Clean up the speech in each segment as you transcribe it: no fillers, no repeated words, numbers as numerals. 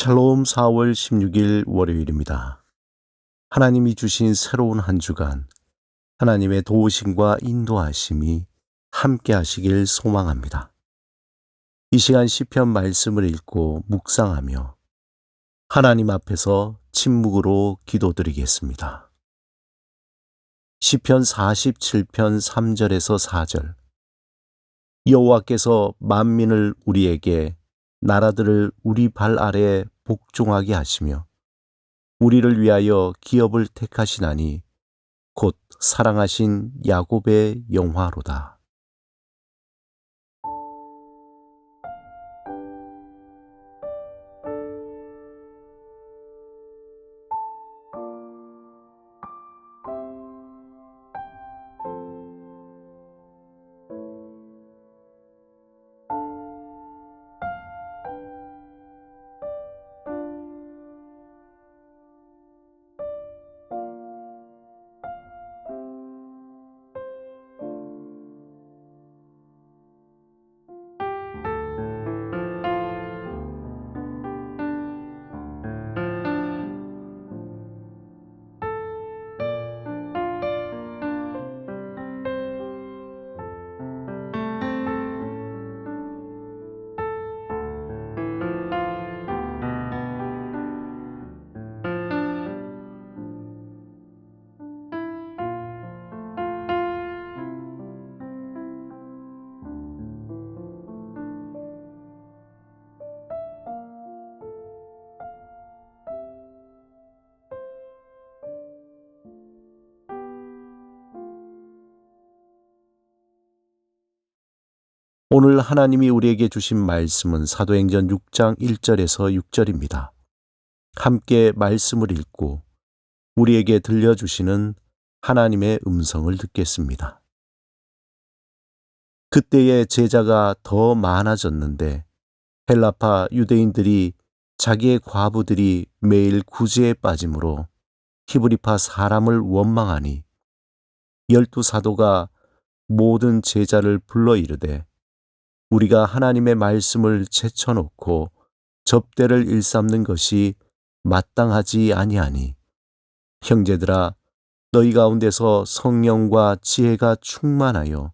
샬롬 4월 16일 월요일입니다. 하나님이 주신 새로운 한 주간 하나님의 도우심과 인도하심이 함께 하시길 소망합니다. 이 시간 시편 말씀을 읽고 묵상하며 하나님 앞에서 침묵으로 기도드리겠습니다. 시편 47편 3절에서 4절. 여호와께서 만민을 우리에게, 나라들을 우리 발 아래 복종하게 하시며 우리를 위하여 기업을 택하시나니 곧 사랑하신 야곱의 영화로다. 오늘 하나님이 우리에게 주신 말씀은 사도행전 6장 1절에서 6절입니다. 함께 말씀을 읽고 우리에게 들려주시는 하나님의 음성을 듣겠습니다. 그때의 제자가 더 많아졌는데 헬라파 유대인들이 자기의 과부들이 매일 구제에 빠짐으로 히브리파 사람을 원망하니 12 사도가 모든 제자를 불러 이르되 우리가 하나님의 말씀을 제쳐놓고 접대를 일삼는 것이 마땅하지 아니하니 형제들아 너희 가운데서 성령과 지혜가 충만하여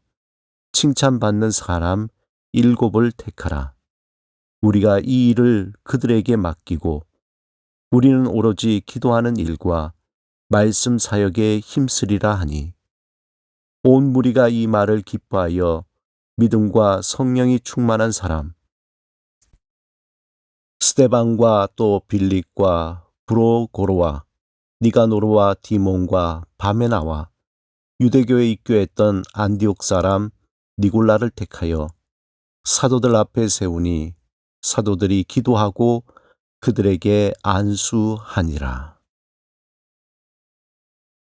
칭찬받는 사람 7을 택하라. 우리가 이 일을 그들에게 맡기고 우리는 오로지 기도하는 일과 말씀 사역에 힘쓰리라 하니 온 무리가 이 말을 기뻐하여 믿음과 성령이 충만한 사람 스데반과 또 빌립과 브로고로와 니가노르와 디몬과 바메나와 유대교에 입교했던 안디옥 사람 니골라를 택하여 사도들 앞에 세우니 사도들이 기도하고 그들에게 안수하니라.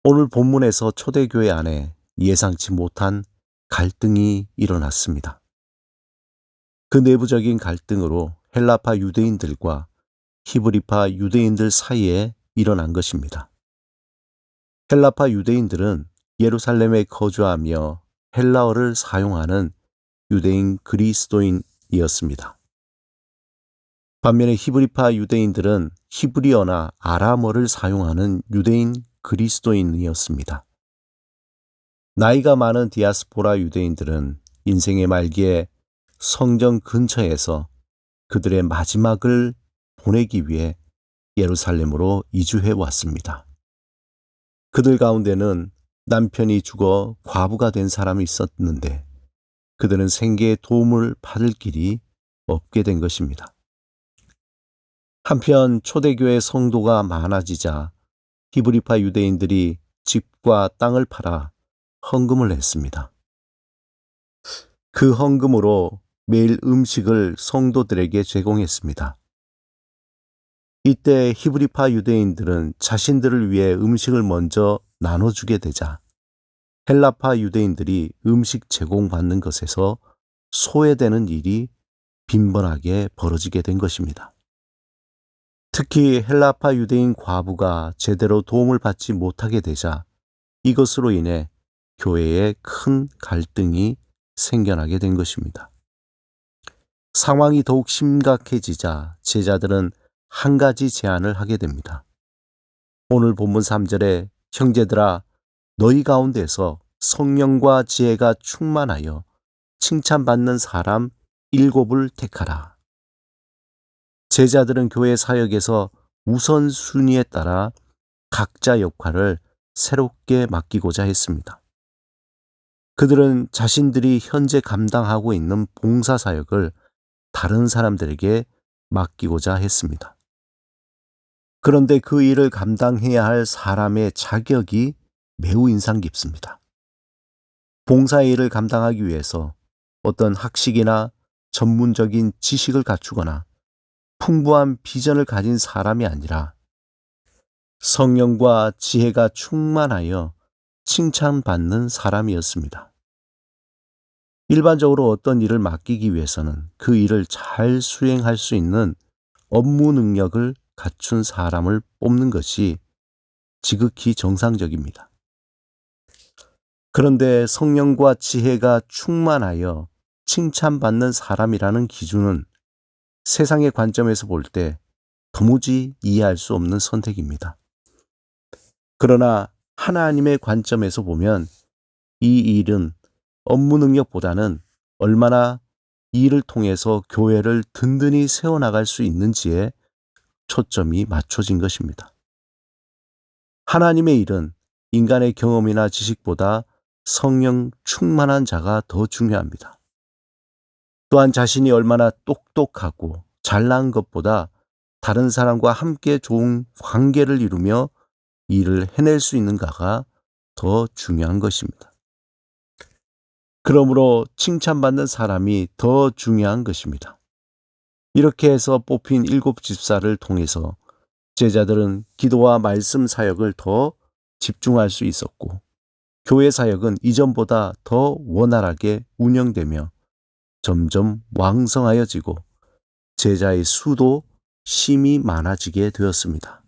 오늘 본문에서 초대교회 안에 예상치 못한 갈등이 일어났습니다. 그 내부적인 갈등으로 헬라파 유대인들과 히브리파 유대인들 사이에 일어난 것입니다. 헬라파 유대인들은 예루살렘에 거주하며 헬라어를 사용하는 유대인 그리스도인이었습니다. 반면에 히브리파 유대인들은 히브리어나 아람어를 사용하는 유대인 그리스도인이었습니다. 나이가 많은 디아스포라 유대인들은 인생의 말기에 성전 근처에서 그들의 마지막을 보내기 위해 예루살렘으로 이주해 왔습니다. 그들 가운데는 남편이 죽어 과부가 된 사람이 있었는데 그들은 생계의 도움을 받을 길이 없게 된 것입니다. 한편 초대교회 성도가 많아지자 히브리파 유대인들이 집과 땅을 팔아 헌금을 했습니다. 그 헌금으로 매일 음식을 성도들에게 제공했습니다. 이때 히브리파 유대인들은 자신들을 위해 음식을 먼저 나눠주게 되자 헬라파 유대인들이 음식 제공받는 것에서 소외되는 일이 빈번하게 벌어지게 된 것입니다. 특히 헬라파 유대인 과부가 제대로 도움을 받지 못하게 되자 이것으로 인해 교회에 큰 갈등이 생겨나게 된 것입니다. 상황이 더욱 심각해지자 제자들은 한 가지 제안을 하게 됩니다. 오늘 본문 3절에 형제들아 너희 가운데서 성령과 지혜가 충만하여 칭찬받는 사람 7을 택하라. 제자들은 교회 사역에서 우선순위에 따라 각자 역할을 새롭게 맡기고자 했습니다. 그들은 자신들이 현재 감당하고 있는 봉사 사역을 다른 사람들에게 맡기고자 했습니다. 그런데 그 일을 감당해야 할 사람의 자격이 매우 인상 깊습니다. 봉사의 일을 감당하기 위해서 어떤 학식이나 전문적인 지식을 갖추거나 풍부한 비전을 가진 사람이 아니라 성령과 지혜가 충만하여 칭찬받는 사람이었습니다. 일반적으로 어떤 일을 맡기기 위해서는 그 일을 잘 수행할 수 있는 업무 능력을 갖춘 사람을 뽑는 것이 지극히 정상적입니다. 그런데 성령과 지혜가 충만하여 칭찬받는 사람이라는 기준은 세상의 관점에서 볼 때 도무지 이해할 수 없는 선택입니다. 그러나 하나님의 관점에서 보면 이 일은 업무 능력보다는 얼마나 이 일을 통해서 교회를 든든히 세워나갈 수 있는지에 초점이 맞춰진 것입니다. 하나님의 일은 인간의 경험이나 지식보다 성령 충만한 자가 더 중요합니다. 또한 자신이 얼마나 똑똑하고 잘난 것보다 다른 사람과 함께 좋은 관계를 이루며 일을 해낼 수 있는가가 더 중요한 것입니다. 그러므로 칭찬받는 사람이 더 중요한 것입니다. 이렇게 해서 뽑힌 7 집사를 통해서 제자들은 기도와 말씀 사역을 더 집중할 수 있었고 교회 사역은 이전보다 더 원활하게 운영되며 점점 왕성하여지고 제자의 수도 심히 많아지게 되었습니다.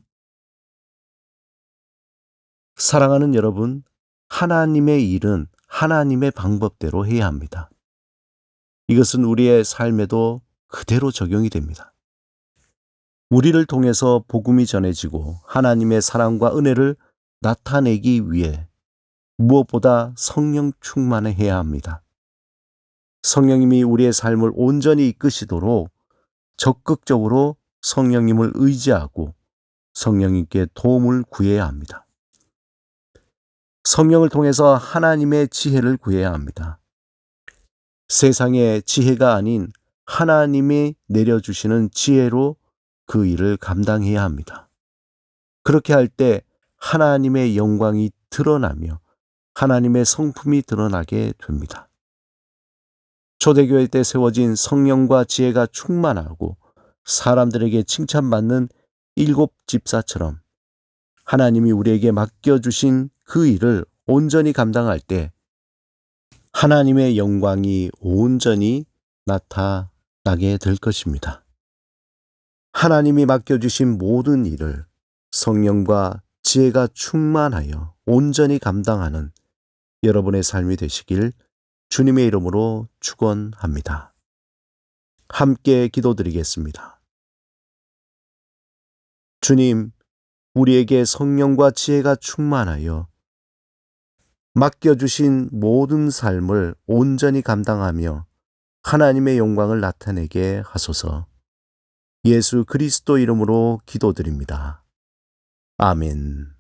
사랑하는 여러분, 하나님의 일은 하나님의 방법대로 해야 합니다. 이것은 우리의 삶에도 그대로 적용이 됩니다. 우리를 통해서 복음이 전해지고 하나님의 사랑과 은혜를 나타내기 위해 무엇보다 성령 충만해야 합니다. 성령님이 우리의 삶을 온전히 이끄시도록 적극적으로 성령님을 의지하고 성령님께 도움을 구해야 합니다. 성령을 통해서 하나님의 지혜를 구해야 합니다. 세상의 지혜가 아닌 하나님이 내려주시는 지혜로 그 일을 감당해야 합니다. 그렇게 할 때 하나님의 영광이 드러나며 하나님의 성품이 드러나게 됩니다. 초대교회 때 세워진 성령과 지혜가 충만하고 사람들에게 칭찬받는 7 집사처럼 하나님이 우리에게 맡겨주신 그 일을 온전히 감당할 때 하나님의 영광이 온전히 나타나게 될 것입니다. 하나님이 맡겨주신 모든 일을 성령과 지혜가 충만하여 온전히 감당하는 여러분의 삶이 되시길 주님의 이름으로 축원합니다. 함께 기도드리겠습니다. 주님, 우리에게 성령과 지혜가 충만하여 맡겨주신 모든 삶을 온전히 감당하며 하나님의 영광을 나타내게 하소서. 예수 그리스도 이름으로 기도드립니다. 아멘.